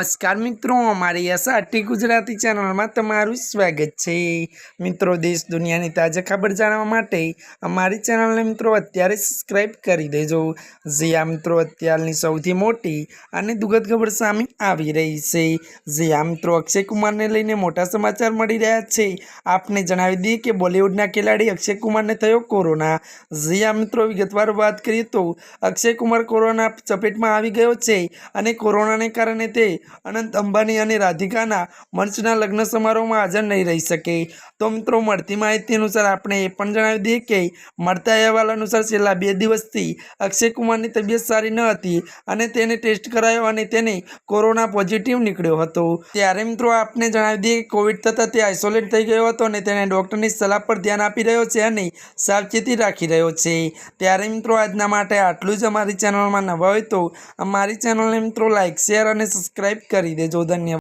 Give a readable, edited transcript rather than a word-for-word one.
नमस्कार मित्रों, अमारी एसआरटी गुजराती चैनल में तमारुं स्वागत है। मित्रों, देश दुनिया की ताजा खबर जानवा माटे अमारी चैनल ने मित्रों अत्यारे सब्सक्राइब करी देजो। जी आ मित्रों, अत्यारनी सौथी मोटी अने दुखद खबर सामे आवी रही छे। जी आ मित्रों, अक्षय कुमार ने लईने मोटा समाचार मळी रह्या छे। आपने जणावी दीए के बॉलीवुडना खिलाड़ी अक्षय कुमार ने थयो कोरोना। जी आ मित्रों, विगतवार बात करीए तो अक्षय कुमार कोरोना चपेट में आवी गयो छे अने कोरोना ने कारणे ते अनंत अंबानी और राधिकाना मंचना लग्न समारोह में हाजर नहीं रही सके। तो मित्रों, मळती माहिती अनुसार आपने पण जणावी दीए के मळता अहेवाल अनुसार छेल्ला 2 दिवसथी अक्षय कुमार की तबियत सारी न हती अने तेने टेस्ट करायो अने तेने कोरोना पॉजिटिव निकळ्यो हतो। त्यारे मित्रों, आपने जणावी दीए कोविड थता ते आइसोलेट थई गयो हतो अने तेने डॉक्टरनी सलाह पर ध्यान आपी रह्यो छे अने सावचेती राखी रह्यो छे। त्यारे मित्रों, आजना माटे आटलुं ज। अमारी चेनल में नवा होय तो अमारी चेनल ने मित्रों लाइक शेर और सब्सक्राइब करी देजो। धन्यवाद।